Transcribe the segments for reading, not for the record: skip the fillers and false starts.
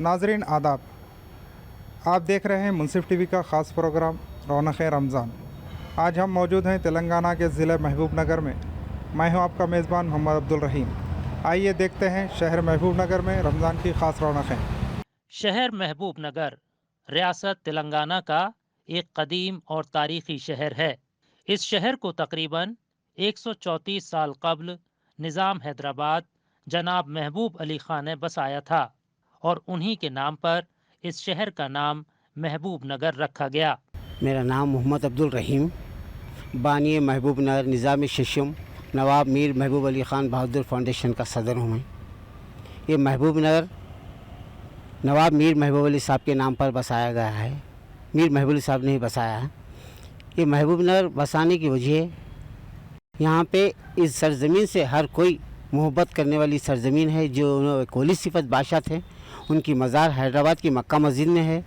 नाजरीन आदाब, आप देख रहे हैं मुनसिफ टीवी का ख़ास प्रोग्राम रौनक़ रमज़ान। आज हम मौजूद हैं तेलंगाना के ज़िले महबूब नगर में। मैं हूं आपका मेज़बान मोहम्मद अब्दुल रहीम। आइए देखते हैं शहर महबूब नगर में रमज़ान की ख़ास रौनक़ें। शहर महबूब नगर रियासत तेलंगाना का एक कदीम और तारीख़ी शहर है। इस शहर को तकरीबन 134 साल कब्ल निज़ाम हैदराबाद जनाब महबूब अली ख़ान ने बसाया था और उन्हीं के नाम पर इस शहर का नाम महबूब नगर रखा गया। मेरा नाम मोहम्मद अब्दुल रहीम, बानी महबूब नगर निज़ाम शिशम नवाब मीर महबूब अली ख़ान बहादुर फाउंडेशन का सदर हूँ मैं। ये महबूब नगर नवाब मीर महबूब अली साहब के नाम पर बसाया गया है। मीर महबूब अली साहब ने ही बसाया है। ये महबूब नगर बसाने की वजह, यहाँ पे इस सरज़मीन से हर कोई मोहब्बत करने वाली सरज़मीन है। जो कोली सिफत बादशाह थे, उनकी मज़ार हैदराबाद की मक्का मस्जिद में है।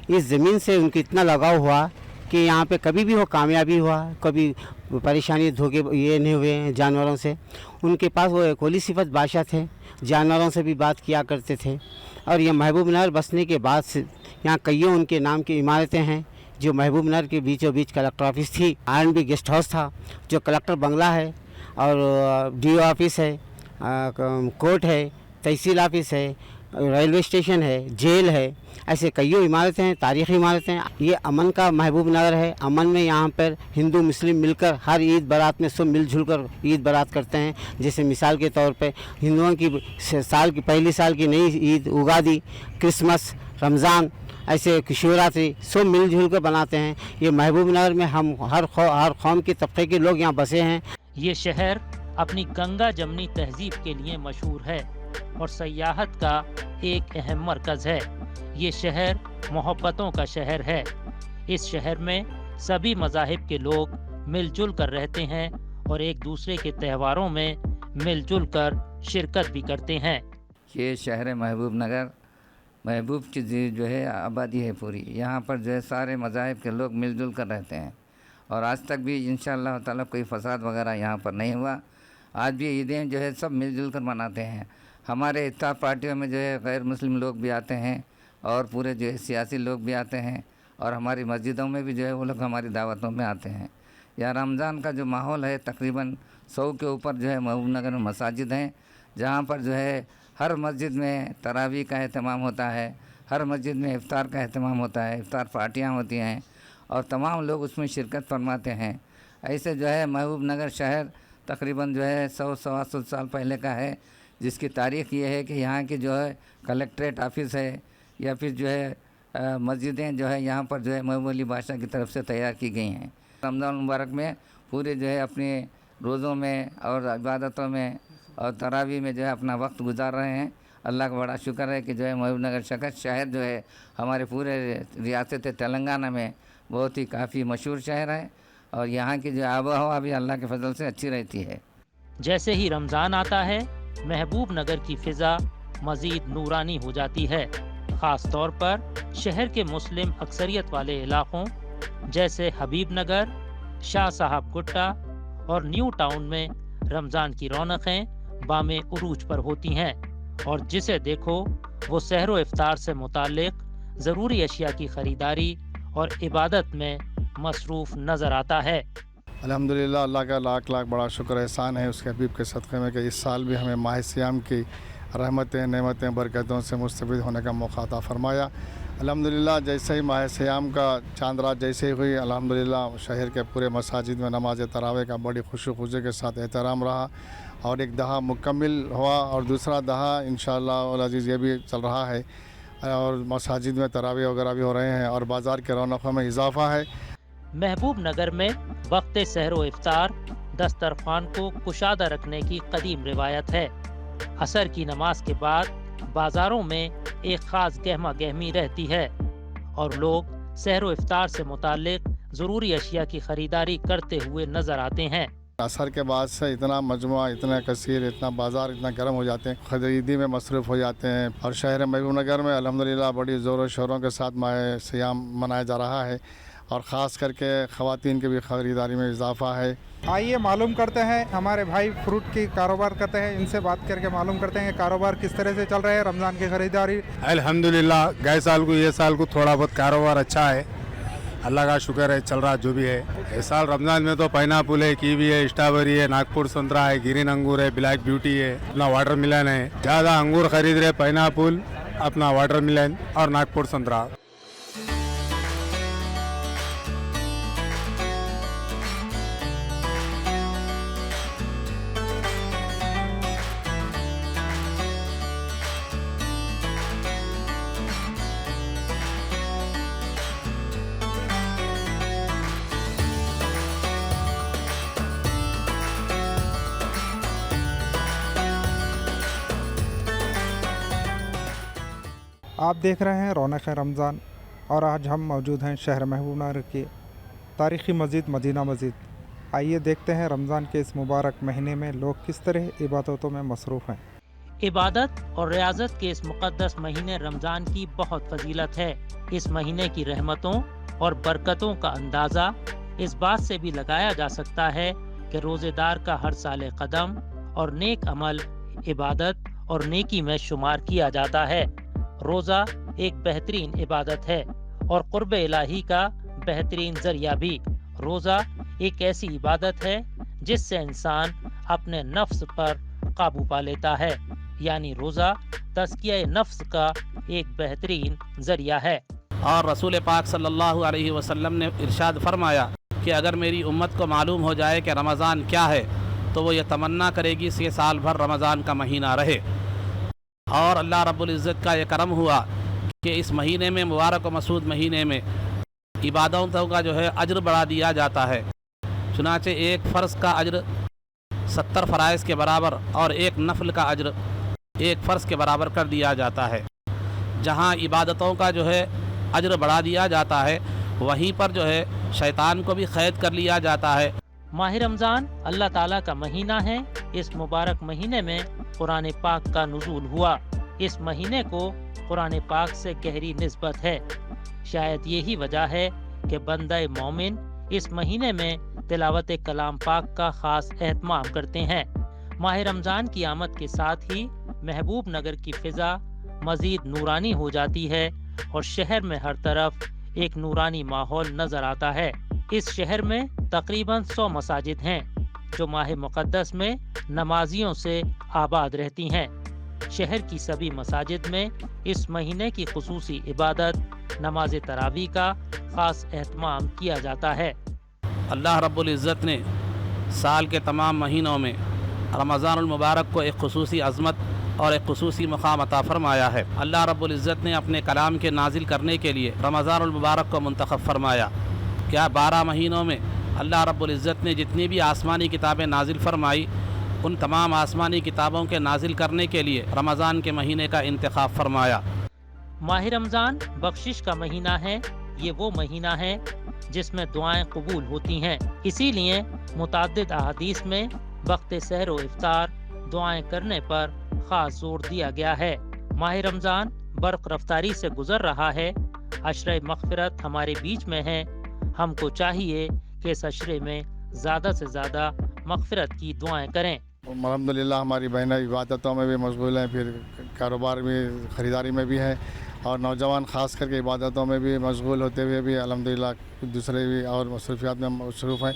इस ज़मीन से उनको इतना लगाव हुआ कि यहाँ पे कभी भी वो कामयाबी हुआ, कभी परेशानी धोखे ये नहीं हुए हैं जानवरों से। उनके पास वो कोली सिफत बादशाह थे, जानवरों से भी बात किया करते थे। और ये महबूब नगर बसने के बाद से यहाँ कईयों उनके नाम की इमारतें हैं। जो महबूब नगर के बीचों बीच कलेक्टर ऑफिस थी, R&B गेस्ट हाउस था, जो कलेक्टर बंगला है, और DO ऑफिस है, कोर्ट है, तहसील ऑफिस है, रेलवे स्टेशन है, जेल है। ऐसे कईयों इमारतें हैं, तारीख़ी इमारतें हैं। ये अमन का महबूब नगर है। अमन में यहाँ पर हिंदू मुस्लिम मिलकर हर ईद बारात में सब मिलजुल कर ईद बारात करते हैं। जैसे मिसाल के तौर पे हिंदुओं की पहली साल की नई ईद, उगादी, क्रिसमस, रमज़ान, ऐसे शिवरात्रि सब मिलजुल कर बनाते हैं। ये महबूब नगर में हम हर कौम के तबके के लोग यहाँ बसे हैं। ये शहर अपनी गंगा जमनी तहजीब के लिए मशहूर है और सयाहत का एक अहम मरकज़ है। ये शहर मोहब्बतों का शहर है। इस शहर में सभी मज़ाहिब के लोग मिलजुल कर रहते हैं और एक दूसरे के त्योहारों में मिलजुल कर शिरकत भी करते हैं। ये शहर महबूब नगर, महबूब की जो है आबादी है पूरी। यहाँ पर जो है सारे मज़ाहिब के लोग मिलजुल कर रहते हैं और आज तक भी इंशाअल्लाह ताला कोई फसाद वगैरह यहाँ पर नहीं हुआ। आज भी ईदें जो है सब मिलजुल कर मनाते हैं। हमारे इफ्तार पार्टियों में जो है गैर मुस्लिम लोग भी आते हैं और पूरे जो है सियासी लोग भी आते हैं और हमारी मस्जिदों में भी जो है वो लोग हमारी दावतों में आते हैं। यहाँ रमज़ान का जो माहौल है, तकरीबन 100 के ऊपर जो है महबूब नगर में मसाजिद हैं, जहाँ पर जो है हर मस्जिद में तरावी का अहतमाम होता है, हर मस्जिद में इफ्तार का अहतमाम होता है, इफ्तार पार्टियाँ होती हैं और तमाम लोग उसमें शिरकत फरमाते हैं। ऐसे जो है महबूब नगर शहर तकरीबन जो है 100-125 साल पहले का है, जिसकी तारीख़ ये है कि यहाँ की जो है कलेक्ट्रेट ऑफिस है या फिर जो है मस्जिदें जो है यहाँ पर जो है महबूब अली बादशाह की तरफ से तैयार की गई हैं। रमज़ान मुबारक में पूरे जो है अपने रोज़ों में और इबादतों में और तरावी में जो है अपना वक्त गुजार रहे हैं। अल्लाह का बड़ा शुक्र है कि जो है महबूब नगर शहर जो है हमारे पूरे रियासत तेलंगाना में बहुत ही काफ़ी मशहूर शहर है और यहाँ की जो आबो हवा भी अल्लाह के फजल से अच्छी रहती है। जैसे ही रमज़ान आता है, महबूब नगर की फ़िज़ा मज़ीद नूरानी हो जाती है। ख़ास तौर पर शहर के मुस्लिम अक्सरियत वाले इलाक़ों जैसे हबीब नगर, शाह साहब गुट्टा और न्यू टाउन में रमज़ान की रौनक़ें बामे उरूज पर होती हैं और जिसे देखो वो सहरो इफ्तार से मुताल्लिक़ ज़रूरी अशिया की ख़रीदारी और इबादत में मसरूफ़ नज़र आता है। अल्हम्दुलिल्लाह, अल्लाह का लाख लाख बड़ा शुक्र एहसान है उसके हबीब के सदक़े में कि इस साल भी हमें माह सियाम की रहमतें, नेमतें, बरकतों से मुस्तफ़ीद होने का मौका अता फ़रमाया। अल्हम्दुलिल्लाह, जैसे ही माह सियाम का चांद रात जैसे ही हुई, अल्हम्दुलिल्लाह शहर के पूरे मसाजिद में नमाज तरावे का बड़ी खुशी के साथ एहतराम रहा और एक दहा मुकम्मिल हुआ और दूसरा दहा इंशाअल्लाह अज़ीज़ ये भी चल रहा है और मसाजिद में तरावी वगैरह भी हो रहे हैं और बाज़ार के रौनकों में इजाफ़ा है। महबूब नगर में वक्त सहरो इफ्तार दस्तरखान को कुशादा रखने की कदीम रिवायत है। असर की नमाज के बाद बाज़ारों में एक ख़ास गहमा गहमी रहती है और लोग सहरो इफ्तार से मुताल्लिक़ ज़रूरी अशिया की ख़रीदारी करते हुए नज़र आते हैं। असर के बाद से इतना मजमुआ, इतना कसीर, इतना बाज़ार इतना गर्म हो जाते हैं, खरीदी में मसरूफ़ हो जाते हैं और शहर महबूब नगर में अल्हम्दुलिल्लाह बड़ी ज़ोरों शोरों के साथ माह सियाम मनाया जा रहा है اور ख़ास करके ख़वातीन की भी ख़रीदारी में इजाफ़ा है। आइए मालूम करते हैं, हमारे भाई फ्रूट की कारोबार करते हैं, इनसे बात करके मालूम करते हैं कि कारोबार किस तरह से चल रहा है, रमज़ान की ख़रीदारी। अल्हम्दुलिल्लाह गए साल को ये साल को थोड़ा बहुत कारोबार अच्छा है, अल्लाह का शुक्र है, चल रहा जो भी है। इस साल रमज़ान में तो पाइनएप्पल है, कीवी है, स्ट्रॉबेरी है, नागपुर संतरा है, ग्रीन अंगूर है, ब्लैक ब्यूटी है, अपना वाटर मिलन है। ज़्यादा अंगूर खरीद रहे, पाइनएप्पल, अपना वाटर मिलन और नागपुर संतरा। आप देख रहे हैं रौनक रमज़ान और आज हम मौजूद हैं शहर महबूब नगर की तारीख़ी मस्जिद मदीना मस्जिद। आइए देखते हैं रमज़ान के इस मुबारक महीने में लोग किस तरह इबादतों में मसरूफ़ हैं। इबादत और रियाजत के इस मुक़द्दस महीने रमज़ान की बहुत फजीलत है। इस महीने की रहमतों और बरकतों का अंदाज़ा इस बात से भी लगाया जा सकता है कि रोज़ेदार का हर साल कदम और नेक अमल इबादत और नेकी में शुमार किया जाता है। रोज़ा एक बेहतरीन इबादत है और क़ुर्ब इलाही का बेहतरीन ज़रिया भी। रोज़ा एक ऐसी इबादत है जिससे इंसान अपने नफ्स पर काबू पा लेता है, यानी रोज़ा तज़किया नफ्स का एक बेहतरीन ज़रिया है। और रसूल पाक सल्लल्लाहु अलैहि वसल्लम ने इरशाद फरमाया कि अगर मेरी उम्मत को मालूम हो जाए कि रमज़ान क्या है तो वो ये तमन्ना करेगी कि साल भर रमज़ान का महीना रहे। और अल्लाह रब्बुल इज़्ज़त का ये करम हुआ कि इस महीने में, मुबारक व मसूद महीने में, इबादतों का जो है अज्र बढ़ा दिया जाता है। चुनाचे एक फ़र्ज़ का अज्र 70 फ़राइज़ के बराबर और एक नफल का अज्र एक फ़र्ज़ के बराबर कर दिया जाता है। जहाँ इबादतों का जो है अज्र बढ़ा दिया जाता है, वहीं पर जो है शैतान को भी क़ैद कर लिया जाता है। माह रमज़ान अल्लाह ताला का महीना है। इस मुबारक महीने में कुरान पाक का नुज़ूल हुआ। इस महीने को कुरान पाक से गहरी निस्बत है। शायद यही वजह है कि बंदा मोमिन इस महीने में तिलावत कलाम पाक का ख़ास एहतमाम करते हैं। माह रमज़ान की आमद के साथ ही महबूब नगर की फ़िज़ा मज़ीद नूरानी हो जाती है और शहर में हर तरफ एक नूरानी माहौल नज़र आता है। इस शहर में तकरीबन 100 मसाजिद हैं जो माह मुक़द्दस में नमाजियों से आबाद रहती हैं। शहर की सभी मसाजिद में इस महीने की खुसूसी इबादत नमाज तरावी का ख़ास एहतमाम किया जाता है। अल्लाह रब्बुल इज़्ज़त ने साल के तमाम महीनों में रमज़ानुल मुबारक को एक खुसूसी अज़मत और एक खुसूसी मकाम अता फरमाया है। अल्लाह रब्बुल इज़्ज़त ने अपने कलाम के नाजिल करने के लिए रमज़ानुल मुबारक को मुंतखब फरमाया। क्या 12 महीनों में अल्लाह रब्बुल इज़्ज़त ने जितनी भी आसमानी किताबें नाजिल फरमाई, उन तमाम आसमानी किताबों के नाजिल करने के लिए रमज़ान के महीने का इंतखाब फरमाया। माह रमज़ान बख्शिश का महीना है। ये वो महीना है जिसमें दुआएं कबूल होती हैं। इसीलिए मुताद्दिद अहादीस में वक्त सहर व इफ्तार दुआएं करने पर ख़ास जोर दिया गया है। माह रमज़ान बर्क़ रफ्तारी से गुज़र रहा है। अशरे मग़फ़िरत हमारे बीच में है। हमको चाहिए कि इस अशरे में ज़्यादा से ज़्यादा मग़फ़िरत की दुआएं करें। अल्हम्दुलिल्लाह हमारी बहनें इबादतों में भी मशगूल हैं, फिर कारोबार में, ख़रीदारी में भी हैं, और नौजवान ख़ास करके इबादतों में भी मशगूल होते हुए भी अल्हम्दुलिल्लाह दूसरे भी और मसरूफ़ियात में मसरूफ़ हैं,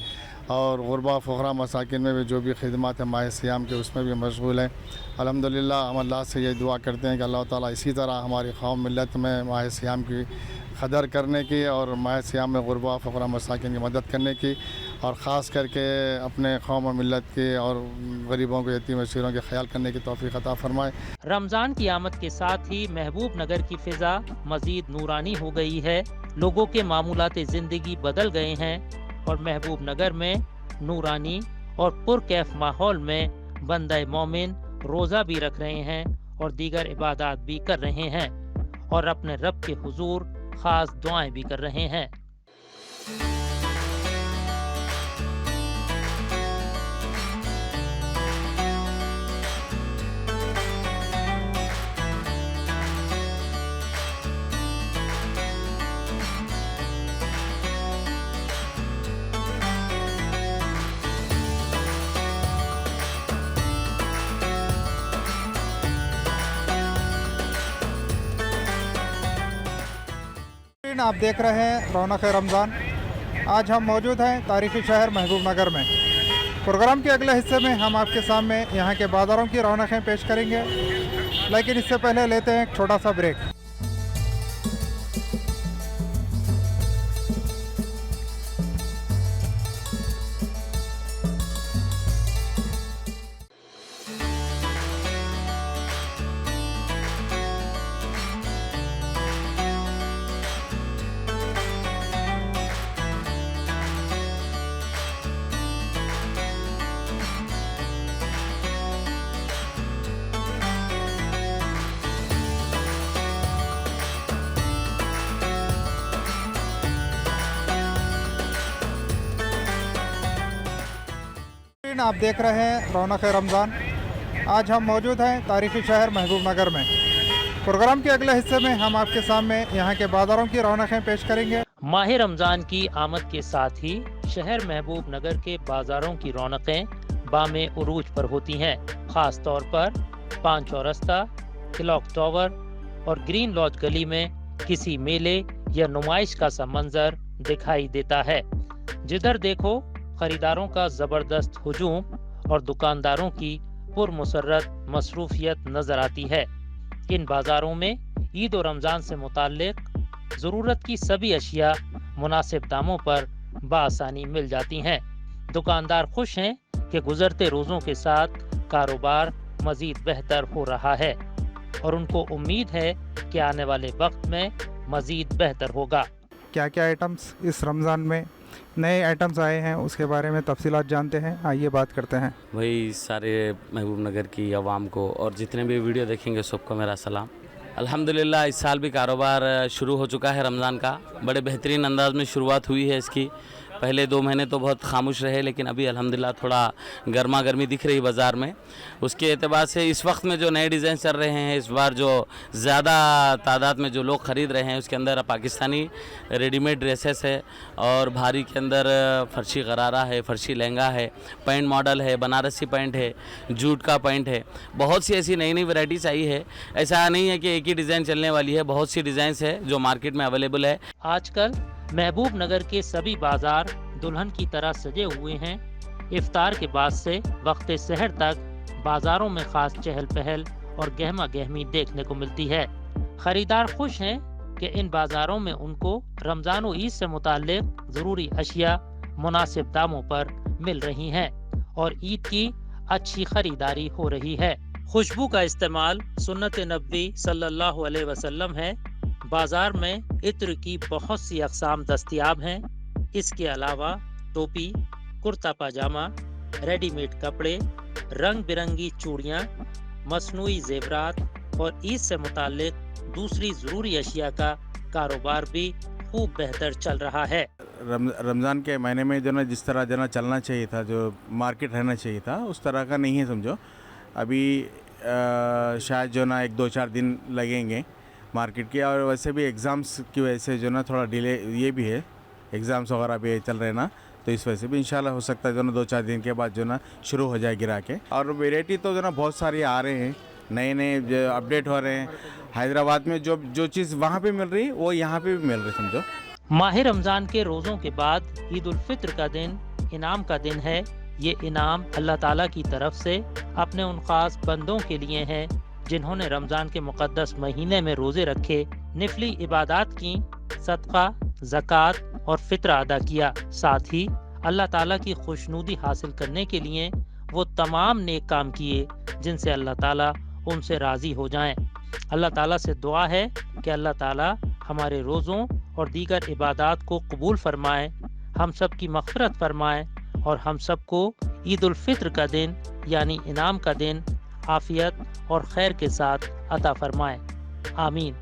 और गुरबा फ़ुक़रा मसाकिन में भी जो भी खिदमत है माह सियाम के उसमें भी मशगूल हैं। अल्हम्दुलिल्लाह हम अल्लाह से ये दुआ करते हैं कि अल्लाह ताला इसी तरह हमारी कौम मिल्लत में माह सियाम की कदर करने की और माह सियाम में गुरबा फ़ुक़रा मसाकिन की मदद करने की, और ख़ास करके अपने कौम और मिल्लत के और गरीबों के, यतीम असीरों के ख्याल करने की तौफ़ीक़ अता फ़रमाए। रमज़ान की आमद के साथ ही महबूब नगर की फ़िज़ा मज़ीद नूरानी हो गई है। लोगों के मामूलात ज़िंदगी बदल गए हैं और महबूब नगर में नूरानी और पुरकैफ माहौल में बंदा मोमिन रोज़ा भी रख रहे हैं और दीगर इबादत भी कर रहे हैं और अपने रब के हुजूर ख़ास दुआएं भी कर रहे हैं। आप देख रहे हैं रौनक रमज़ान। आज हम मौजूद हैं तारीख़ी शहर महबूब नगर में। प्रोग्राम के अगले हिस्से में हम आपके सामने यहाँ के बाज़ारों की रौनकें पेश करेंगे, लेकिन इससे पहले लेते हैं एक छोटा सा ब्रेक। आप देख रहे हैं रौनक रमज़ान। आज हम मौजूद हैं तारीख़ी शहर महबूब नगर में। प्रोग्राम के अगले हिस्से में हम आपके सामने यहाँ के बाज़ारों की रौनकें पेश करेंगे। माह रमज़ान की आमद के साथ ही शहर महबूब नगर के बाज़ारों की रौनकें बामे उरूज पर होती हैं। ख़ास तौर पर 5 चौरस्ता, क्लॉक टावर और ग्रीन लॉज गली में किसी मेले या नुमाइश का सा मंजर दिखाई देता है। जिधर देखो खरीदारों का जबरदस्त हुजूम और दुकानदारों की पुरमुसर्रत मसरूफियत नजर आती है। इन बाजारों में ईद और रमज़ान से मुताल्लिक ज़रूरत की सभी अशिया मुनासिब दामों पर बआसानी मिल जाती हैं। दुकानदार खुश हैं कि गुज़रते रोज़ों के साथ कारोबार मज़ीद बेहतर हो रहा है और उनको उम्मीद है कि आने वाले वक्त में मज़ीद बेहतर होगा। क्या क्या आइटम्स इस रमज़ान में नए आइटम्स आए हैं उसके बारे में तफसीलात जानते हैं। आइए बात करते हैं। वही सारे महबूब नगर की आवाम को और जितने भी वीडियो देखेंगे सबको मेरा सलाम। अल्हम्दुलिल्लाह इस साल भी कारोबार शुरू हो चुका है रमज़ान का। बड़े बेहतरीन अंदाज में शुरुआत हुई है इसकी। पहले 2 महीने तो बहुत खामोश रहे, लेकिन अभी अल्हम्दुलिल्लाह थोड़ा गर्मा गर्मी दिख रही बाज़ार में। उसके एतबार से इस वक्त में जो नए डिज़ाइन चल रहे हैं, इस बार जो ज़्यादा तादाद में जो लोग ख़रीद रहे हैं उसके अंदर पाकिस्तानी रेडीमेड ड्रेसेस है और भारी के अंदर फर्शी गरारा है, फर्शी लहंगा है, पैंट मॉडल है, बनारसी पैंट है, जूट का पैंट है। बहुत सी ऐसी नई नई वैराइटीज़ आई है। ऐसा नहीं है कि एक ही डिज़ाइन चलने वाली है, बहुत सी डिज़ाइंस है जो मार्केट में अवेलेबल है। आजकल महबूब नगर के सभी बाजार दुल्हन की तरह सजे हुए हैं। इफ्तार के बाद से वक्त सहर तक बाजारों में खास चहल पहल और गहमा गहमी देखने को मिलती है। खरीदार खुश हैं कि इन बाजारों में उनको रमज़ान और ईद से मुताल्लिक ज़रूरी अशिया मुनासिब दामों पर मिल रही हैं और ईद की अच्छी खरीदारी हो रही है। खुशबू का इस्तेमाल सुन्नत नबवी सल्लल्लाहु अलैहि वसल्लम है। बाजार में इत्र की बहुत सी अक़साम दस्तयाब हैं। इसके अलावा टोपी, कुर्ता पाजामा, रेडीमेड कपड़े, रंग बिरंगी चूड़ियाँ, मसनूई ज़ेवरात और ईद से मुताल्लिक दूसरी ज़रूरी अशिया का कारोबार भी खूब बेहतर चल रहा है। रमज़ान के महीने में जो ना जिस तरह जो ना चलना चाहिए था, जो मार्केट रहना चाहिए था, उस तरह का नहीं है समझो। अभी शायद जो ना 1-2-4 दिन लगेंगे मार्केट के। और वैसे भी एग्ज़ाम्स की वजह से जो ना थोड़ा डिले ये भी है, एग्ज़ाम्स वगैरह भी चल रहे ना, तो इस वजह से भी इंशाल्लाह हो सकता है जो ना 2-4 दिन के बाद जो ना शुरू हो जाए गिरा के। और वेराइटी तो जो ना बहुत सारी आ रहे हैं, नए नए अपडेट हो रहे हैं। हैदराबाद में जो चीज़ वहाँ पे मिल रही वो यहाँ पे भी मिल रही समझो। माह रमज़ान के रोज़ों के बाद ईद उल फित्र का दिन इनाम का दिन है। ये इनाम अल्लाह ताला की तरफ से अपने उन खास बंदों के लिए है जिन्होंने रमज़ान के मुक़द्दस महीने में रोज़े रखे, निफली इबादात की, सदका, ज़कात और फ़ित्रा अदा किया। साथ ही अल्लाह ताला की खुशनुदी हासिल करने के लिए वो तमाम नेक काम किए जिनसे अल्लाह ताला उनसे राज़ी हो जाएं। अल्लाह ताला से दुआ है कि अल्लाह ताला हमारे रोज़ों और दीगर इबादात को कबूल फरमाए, हम सब की मग़फ़िरत फरमाए और हम सबको ईद उल फित्र का दिन यानी इनाम का दिन आफियत और खैर के साथ अता फरमाए। आमीन।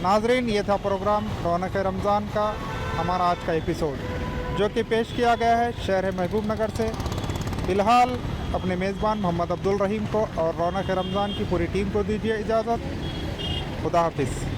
नाजरीन, ये था प्रोग्राम रौनक रमज़ान का। हमारा आज का एपिसोड, जो कि पेश किया गया है शहर महबूब नगर से। फ़िलहाल अपने मेज़बान मोहम्मद अब्दुल रहीम को और रौनक रमज़ान की पूरी टीम को दीजिए इजाज़त। खुदा हाफिज़।